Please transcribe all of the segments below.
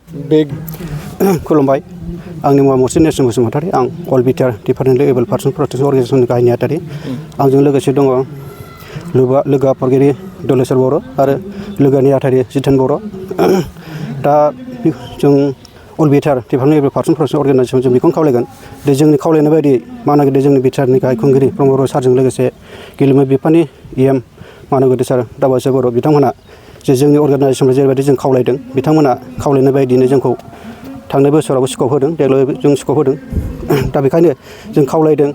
बे खुलुमबाय आंनि मुङा मुर्सिद नेरसोन बसुमतारी आं all BTR department level person protection अर्गेनाइजेसननि गाहाय नेहाथारि आंजों लोगोसे दङ लोगो आफादगिरि दलेश्वर बर' आरो लोगो नेहाथारि जितेन बर' दा जों all BTR department level person protection organisation जों बेखौनो खावलायगोन दे जोंनि खावलायनाय बायदि मानागिरि जोंनि बिटिआरनि गाहाय खुंगिरि प्रमद बर' सारजों लोगोसे गेलेमु बिफाननि EM मानगोदै सार दाबासा बर' बिथांमोना जे जोंनि अर्गानाइजेसननिफ्राय जेरैबायदि जों खावलायदों बिथांमोना खावलायनाय बायदिनो जोंखौ थांनाय बोसोरावबो स्कप होदों देग्लायबो जों स्कप होदों दा बेखायनो जों खावलायदों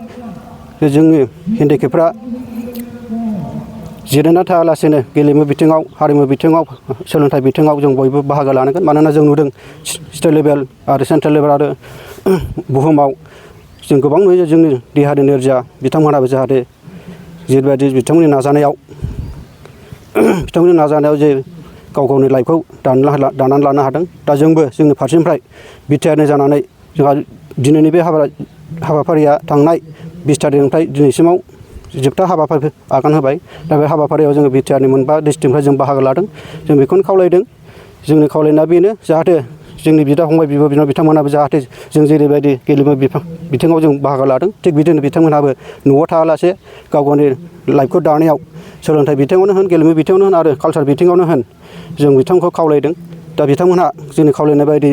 जे जोंनि हेन्डिकेपफ्रा जिरायना थायालासेनो गेलेमु बिथिङाव हारिमु बिथिङाव सोलोंथाइ बिथिङाव जों बयबो बाहागो लानांगोन मानोना जों नुदों स्टेट लेभेल आरो सेन्ट्रेल लेभेल आरो बुहुमाव जों गोबां नुयो जोंनि देहानि नोरजिया बिथांमोनाबो जाहाथे जेरैबायदि बिथांमोननि नाजानायाव जे गाव गावनि लाइफखौ दानानै लानो हादों दा जोंबो जोंनि फारसेनिफ्राय बिटिआरनि जानानै जोंहा दिनैनि बे हाबाफारिया थांनाय 20 थारिखनिफ्राय दिनैसिमाव जोबथा हाबाफारि आगान होबाय दा बे हाबाफारियाव जोङो बिटिआरनि मोनबा डिस्ट्रिक्टनिफ्राय जों बाहागो लादों जों बेखौनो खावलायदों जोंनि खावलायनाया बेनो जाहाथे जोंनि बिदा फंबाय बिब' बिनानाव बिथांमोनाबो जाहाथे जों जेरैबायदि गेलेमु बिथिङाव जों बाहागो लादों थिग बिदिनो बिथांमोनहाबो न'आव थायालासे गाव गावनि लाइफखौ दानायाव सोलोंथाइ बिथिङावनो होन गेलेमु बिथिङावनो होन आरो कालसार बिथिङावनो होन जों बिथांखौ खावलायदों दा बिथांमोनहा जोंनि खावलायनाय बायदि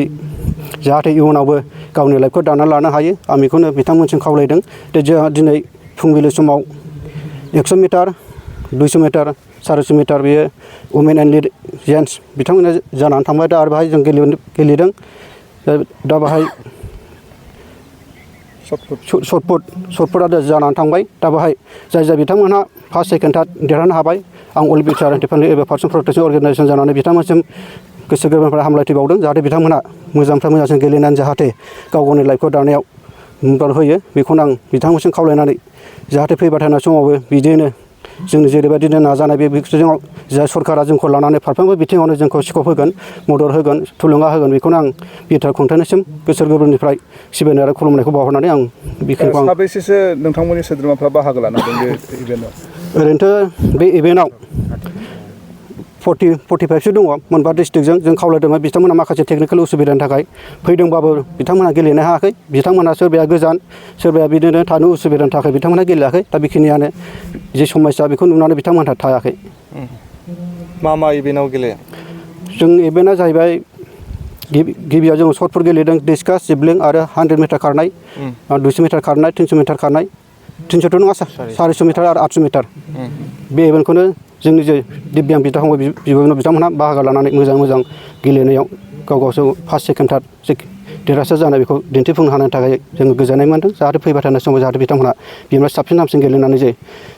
जाहाथे इयुनावबो गावनि लाइफखौ दानानै लानो हायो आं बेखौनो बिथांमोनसिम खावलायदों दे जोंहा दिनै फुंबिलि समाव 100 मिटार 200 मिटार 400 मिटार बेयो वुमेन एन्ड जेन्टस बिथांमोना जानानै थांबाय दा आरो बाहाय जों गेलेदों दा बाहाय शर्टपुटआ जानानै थांबाय दा बाहाय जाय बिथांमोनहा फार्स्ट सेकेन्ड थार्ड देरहानो हाबाय आं all BTR department level person protection organisation जानानै बिथांमोनसिम गोसो गोरबोनिफ्राय हामलायथि बावदों जाहाथे बिथांमोनहा मोजांनिफ्राय मोजांसिन गेलेनानै जाहाथे गाव गावनि लाइफखौ दानायाव मदद होयो बेखौनो आं बिथांमोनसिम खावलायनानै जाहाथे फैबाय थानाय समावबो बिदिनो जोंनि जेरैबायदिनो नाजानाय बे बिथिङाव जा सरकारा जोंखौ लानानै फारफ्रोमबो बिथिङावनो जोंखौ स्कप होगोन मदद होगोन थुलुंगा होगोन बेखौनो आं बिटिआर खुंथायनिसिम गोसो गोरबोनिफ्राय सिबिनाय आरो खुलुमनायखौ बावहरनानै आं बेखिनिखौ साबेसेसो नोंथांमोननि सोद्रोमाफ्रा बाहागो लानांदों बे इभेन्टआव ओरैनोथ' बे इभेन्टआव 45सो दङ मोनबा डिस्ट्रिक्टजों जों खावलायदोंमोन बिथांमोना माखासे टेकनिकेल उसुबिदानि थाखाय फैदोंबाबो बिथांमोना गेलेनो हायाखै बिथांमोना सोरबाया गोजान सोरबाया बिदिनो थानो उसुबिदानि थाखाय बिथांमोना गेलेयाखै दा बेखिनियानो जे समस्या बेखौ नुनानै बिथांमोनहा थायाखै मा इभेन्टआव गेलेया जों इभेन्टआ जाहैबाय गिबियाव जों शर्टपुट गेलेदों डिस्कास जिबलिं आरो 100 मिटार खारनाय 200 मिटार खारनाय 300 मिटार खारनाय 300थ' नङा 400 मिटार आरो 800 मिटार बे इभेन्टखौनो जोंनि जे दिब्यां बिदा फंबाय बिब' बिथांमोनहा बाहागो लानानै मोजां गेलेनायाव गावसोर फार्स्ट सेकेन्ड थार्ड देरहासार जानाय बेखौ दिन्थिफुंनो हानायनि थाखाय जोङो गोजोननाय मोनदों जाहाथे फैबाय थानाय समाव जाहाथे बिथांमोनहा बेनिफ्राय साबसिन हामसिन गेलेनानै जे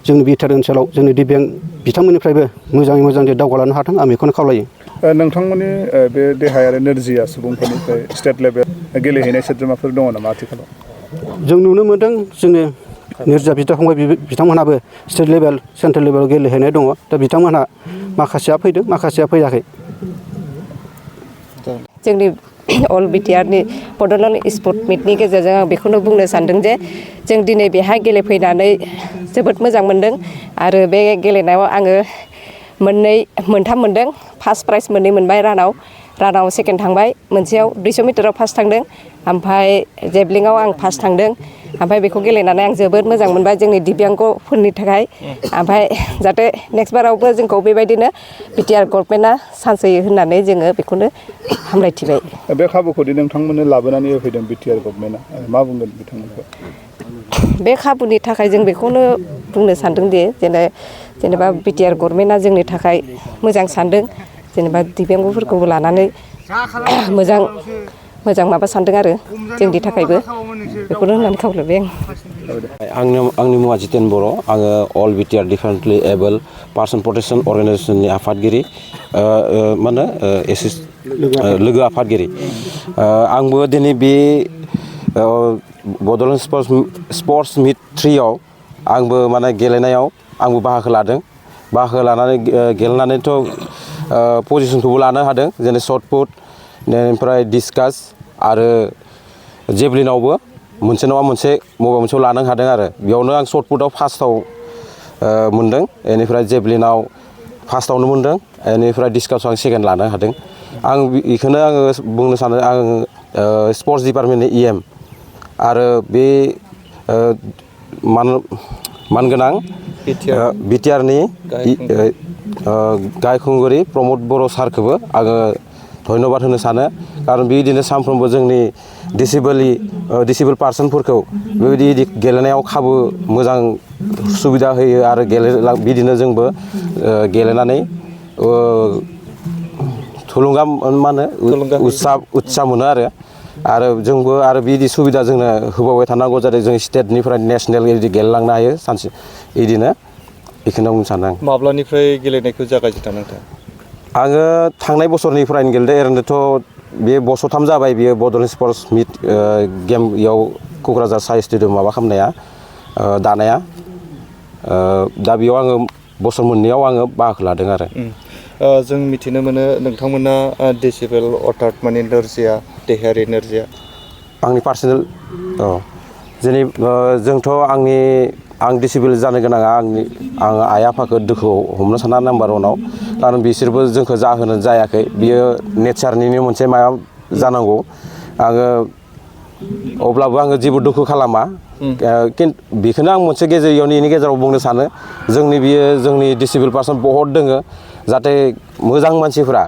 जोंनि बिटिआर ओनसोलाव जोंनि दिब्यां बिथांमोननिफ्रायबो मोजां जे दावगालांनो हाथों आं बेखौनो खावलायो नोंथांमोननि बे देहायारि नोरजिया सुबुंफोरनिफ्राय स्टेट लेभेल गेलेहैनाय सोद्रोमाफोर दङ नामा आथिखालाव जों नुनो मोनदों जोंनि नोरजिया बिदा फंबाय बिथांमोनहाबो स्टेट लेभेल सेन्ट्रेल लेभेलाव गेलेहैनाय दङ दा बिथांमोनहा माखासेया फैदों माखासेया फैयाखै जोंनि अल बिटिआरनि बड'लेण्ड स्पर्ट मिटनि गेजेरजों आं बेखौनो बुंनो सानदों जे जों दिनै बेहाय गेलेफैनानै जोबोद मोजां मोनदों आरो बे गेलेनायाव आङो मोनथाम मोनदों फार्स्ट प्राइज मोनबाय रानाव सेकेन्ड थांबाय मोनसेयाव 200 मिटाराव फार्स्ट थांदों ओमफ्राय जेभलिंआव आं फार्स्ट थांदों ओमफ्राय बेखौ गेलेनानै आं जोबोद मोजां मोनबाय जोंनि दिब्यांगफोरनि थाखाय ओमफ्राय जाहाथे नेक्स्ट बारावबो जोंखौ बेबायदिनो बिटिआर गभर्नमेन्टआ चान्स होयो होननानै जोङो बेखौनो हामलायथिबाय बे खाबुखौ नोंथांमोननो लाबोनानै होफैदों बिटिआर गभर्नमेन्टआ मा बुंगोन बिथांमोनखौ बे खाबुनि थाखाय जों बेखौनो बुंनो सानदों दि जेनेबा बिटिआर गभर्नमेन्टआ जोंनि थाखाय मोजां सानदों जेनेबा दिब्यांगफोरखौबो लानानै मोजां माबा सानदों आरो जोंनि थाखायबो बेखौनो होननानै खावलायबाय आं आंनि मुङा जितेन बर' आङो all BTR department level person protection अर्गेनाइजेसननि आफादगिरि लोगो आफादगिरि आंबो दिनै बे बड'लेण्ड स्पर्ट्स मिट 3आव आंबो गेलेनायाव आंबो बाहागो लानानै गेलेनानैथ' पजिसनखौबो लानो हादों जेरै शर्टपुट ओमफ्राय डिस्कास आरो जेभलिनावबो मोनसे नङा मोनसे बबेबा मोनसेयाव लानो हादों आरो बेयावनो आं शर्टपुटआव फार्स्टआव मोनदों बेनिफ्राय जेभलिनाव फार्स्टआवनो मोनदों बेनिफ्राय डिस्कासआव आं सेकेन्ड लानो हादों आं बेखौनो आङो बुंनो सानो आं स्पर्ट्स डिपार्टमेन्टनि EM आरो बे मानगोनां BTRनि गाहाय खुंगिरि प्रमद बर' सारखौबो आङो धन्यबाद होनो सानो खारन बेबायदिनो सानफ्रोमबो जोंनि डिसेबोल पार्सनफोरखौ बेबायदि गेलेनायाव खाबु मोजां सुबिदा होयो आरो बिदिनो जोंबो गेलेनानै थुलुंगा मा होनो उत्साह मोनो आरो जोंबो आरो बिदि सुबिदा जोंनो होबावबाय थानांगौ जाहाथे जों स्टेटनिफ्राय नेसनेल बिदि गेलेलांनो हायो सानसे बिदिनो बेखौनो बुंनो सानो आं। माब्लानिफ्राय गेलेनायखौ जागायजेनदों नोंथां? आङो थांनाय बोसोरनिफ्रायनो गेलेदों ओरैनोथ' बे बोसोरथाम जाबाय बेयो बड'लेण्ड स्पर्ट्स मिट गेम इयाव क'क्राझार साइ स्टेडियाम माबा खालामनाया दानाया दा बेयाव आङो बोसोर मोननैयाव आङो बाहागो लादों आरो। जों मिथिनो मोनो नोंथांमोना डिसेबोल अर्थात माने नोरजिया देहायारि नोरजिया। आंनि पार्सनेल जेरै जोंथ' आं डिसेबोल जानो गोनाङा आं आइ आफाखौ दुखुआव हमनो साना नाम्बार 1आव खारन बिसोरबो जोंखौ जाहोनो जायाखै बियो नेचारनिनो मोनसे माबा जानांगौ आङो अब्लाबो आङो जेबो दुखु खालामा बेखौनो आं मोनसे इनि गेजेराव बुंनो सानो जोंनि डिसेबोल पार्सन बहुद दोङो जाहाथे मोजां मानसिफ्रा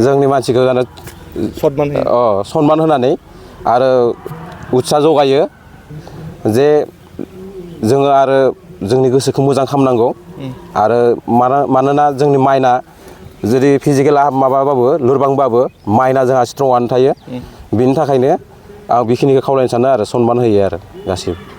जोंनि मानसिखौ सनमान होनानै आरो उत्साह जगायो जे जोङो आरो जोंनि गोसोखौ मोजां खालामनांगौ आरो मानोना जोंनि माइन्डआ जुदि फिजिकेला माबाबाबो लोरबांबाबो माइन्डआ जोंहा स्ट्रंआनो थायो बिनि थाखायनो आं बेखिनिखौ खावलायनो सानो आरो सनमान होयो आरो गासिबो।